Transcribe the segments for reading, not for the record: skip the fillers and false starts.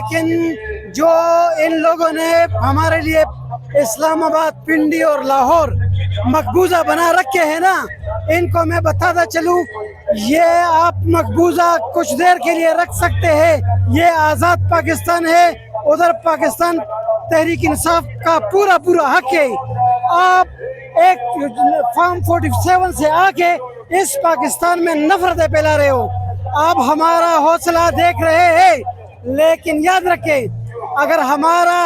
لیکن جو ان لوگوں نے ہمارے لیے اسلام آباد، پنڈی اور لاہور مقبوضہ بنا رکھے ہیں نا، ان کو میں بتاتا چلوں، یہ آپ مقبوضہ کچھ دیر کے لیے رکھ سکتے ہیں، یہ آزاد پاکستان ہے، ادھر پاکستان تحریک انصاف کا پورا حق ہے۔ آپ ایک فارم 47 سے آ کے اس پاکستان میں نفرتیں پھیلا رہے ہو، آپ ہمارا حوصلہ دیکھ رہے ہیں، لیکن یاد رکھیں اگر ہمارا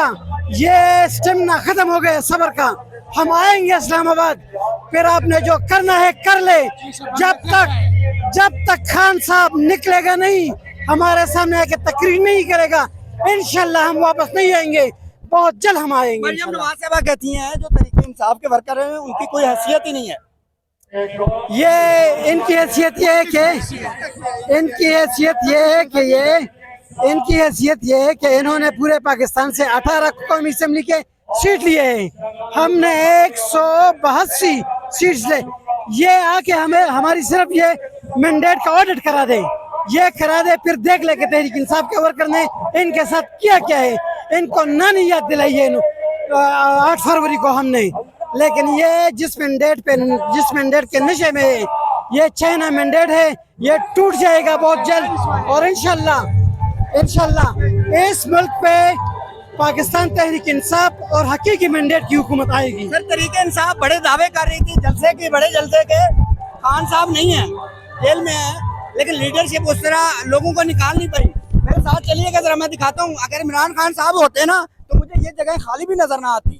یہ اسٹیمنا ختم ہو گیا صبر کا، ہم آئیں گے اسلام آباد، پھر آپ نے جو کرنا ہے کر لے۔ جب تک خان صاحب نکلے گا نہیں، ہمارے سامنے آ کے تقریر نہیں کرے گا، انشاءاللہ ہم واپس نہیں آئیں گے، بہت جلد ہم آئیں گے۔ مریم نواز صاحبہ کہتی ہیں جو تحریک انصاف کے ورکر ہیں ان کی کوئی حیثیت ہی نہیں ہے۔ یہ ان کی حیثیت یہ ہے کہ انہوں نے پورے پاکستان سے 18 قومی اسمبلی کے سیٹ لیے ہیں، ہم نے 182 سیٹس لے، یہ آ کے ہماری صرف یہ مینڈیٹ کا آڈٹ کرا دے، پھر دیکھ لے کہ تحریک انصاف کے ورکر نے ان کے ساتھ کیا ہے۔ ان کو نانی یاد دلائی ہے 8 فروری کو ہم نے، لیکن یہ جس مینڈیٹ کے نشے میں ہے، یہ چائنا مینڈیٹ ہے، یہ ٹوٹ جائے گا بہت جلد، اور انشاءاللہ اس ملک پہ پاکستان تحریک انصاف اور حقیقی مینڈیٹ کی حکومت آئے گی۔ سر تحریک انصاف بڑے دعوے کر رہی تھی بڑے جلسے کے، خان صاحب نہیں ہیں، جیل میں ہیں، لیکن لیڈرشپ اس طرح لوگوں کو نکال نہیں پائی۔ میرے ساتھ چلیے گا ذرا، میں دکھاتا ہوں، اگر عمران خان صاحب ہوتے نا تو مجھے یہ جگہ خالی بھی نظر نہ آتی۔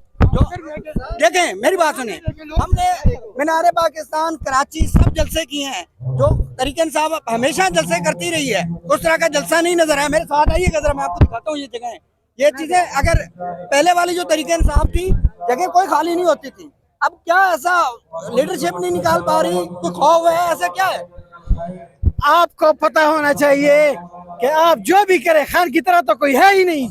دیکھیں میری بات سنیں، ہم نے مینار پاکستان، کراچی سب جلسے کیے ہیں، جو تحریک انصاف ہمیشہ جلسے کرتی رہی ہے، اس طرح کا جلسہ نہیں نظر آیا۔ میرے ساتھ آئیے گا ذرا، میں آپ کو دکھاتا ہوں یہ جگہیں، یہ چیزیں اگر پہلے والی جو تحریک انصاف تھی جگہ کوئی خالی نہیں ہوتی تھی، اب کیا ایسا لیڈرشپ نہیں نکال پا رہی، کوئی خوف ہے، ایسا کیا ہے؟ آپ کو پتہ ہونا چاہیے کہ آپ جو بھی کرے خان کی طرح تو کوئی ہے ہی نہیں،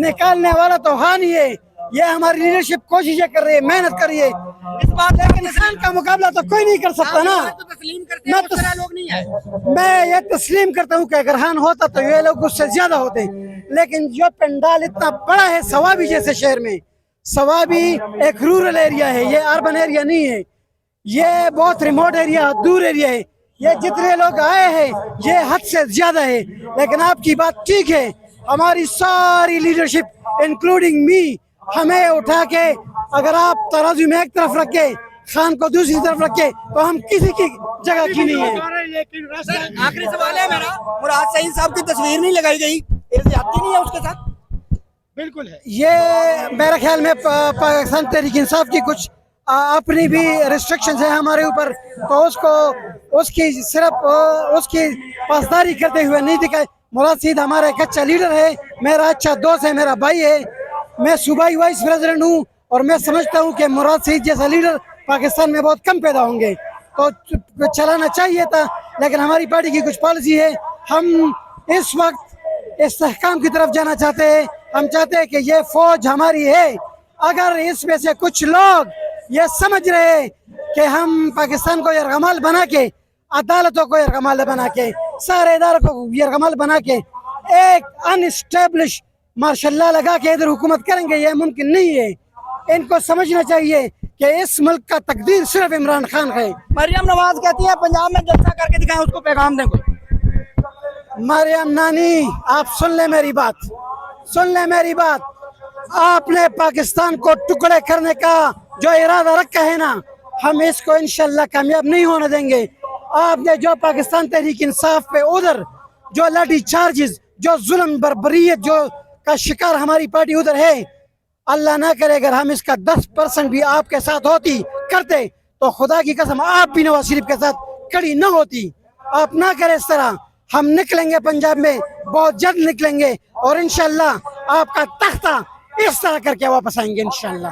نکالنے والا تو خان ہی ہے۔ یہ ہماری لیڈرشپ کوششیں کر رہی ہے، محنت کر رہی ہے، اس بات ہے کہ خان کا مقابلہ تو کوئی نہیں کر سکتا نا۔ میں یہ تسلیم کرتا ہوں کہ اگر خان ہوتا تو یہ لوگ اس سے زیادہ ہوتے، لیکن جو پنڈال اتنا بڑا ہے سوابی جیسے شہر میں، سوابی ایک رورل ایریا ہے، یہ اربن ایریا نہیں ہے، یہ بہت ریموٹ ایریا، دور ایریا ہے، یہ جتنے لوگ آئے ہیں یہ حد سے زیادہ ہے۔ لیکن آپ کی بات ٹھیک ہے، ہماری ساری لیڈرشپ انکلوڈنگ می، ہمیں اٹھا کے اگر آپ ترازو میں ایک طرف رکھے خان کو دوسری طرف رکھے تو ہم کسی کی جگہ کی نہیں ہے۔ آخری سوال ہے میرا، مراد سعید صاحب کی تصویر نہیں لگائی گئی، زیادتی نہیں ہے اس کے ساتھ؟ بالکل ہے، یہ میرے خیال میں پاکستان تحریک انصاف کی کچھ اپنی بھی ریسٹرکشنز ہیں ہمارے اوپر، تو اس کی پاسداری کرتے ہوئے نہیں دکھائے۔ مراد سعید ہمارا ایک اچھا لیڈر ہے، میرا اچھا دوست ہے، میرا بھائی ہے، میں صوبائی وائس پریزیڈنٹ ہوں، اور میں سمجھتا ہوں کہ مراد سعید جیسا لیڈر پاکستان میں بہت کم پیدا ہوں گے، تو چلانا چاہیے تھا، لیکن ہماری پارٹی کی کچھ پالیسی ہے، ہم اس وقت استحکام کی طرف جانا چاہتے ہیں، ہم چاہتے ہیں کہ یہ فوج ہماری ہے، اگر اس میں سے کچھ لوگ یہ سمجھ رہے ہیں کہ ہم پاکستان کو یرغمال بنا کے، عدالتوں کو یرغمال بنا کے، سارے اداروں کو یرغمال بنا کے ایک انسٹیبلش ماشاء اللہ لگا کے ادھر حکومت کریں گے، یہ ممکن نہیں ہے۔ ان کو سمجھنا چاہیے کہ اس ملک کا تقدیر صرف عمران خان ہے۔ مریم نواز کہتی ہیں پنجاب میں جلسہ کر کے دکھائیں، اس کو پیغام دیں کوئی۔ مریم نانی، آپ سن لیں میری بات، آپ نے پاکستان کو ٹکڑے کرنے کا جو ارادہ رکھا ہے نا، ہم اس کو انشاءاللہ کامیاب نہیں ہونے دیں گے۔ آپ نے جو پاکستان تحریک انصاف پہ ادھر جو لاٹھی چارجز، جو ظلم بربریت جو کا شکار ہماری پارٹی ادھر ہے، اللہ نہ کرے اگر ہم اس کا 10% بھی آپ کے ساتھ کرتے تو خدا کی قسم آپ بھی نواز شریف کے ساتھ کھڑی نہ ہوتی۔ آپ نہ کریں اس طرح، ہم نکلیں گے پنجاب میں، بہت جلد نکلیں گے، اور انشاءاللہ آپ کا تختہ اس طرح کر کے واپس آئیں گے انشاءاللہ۔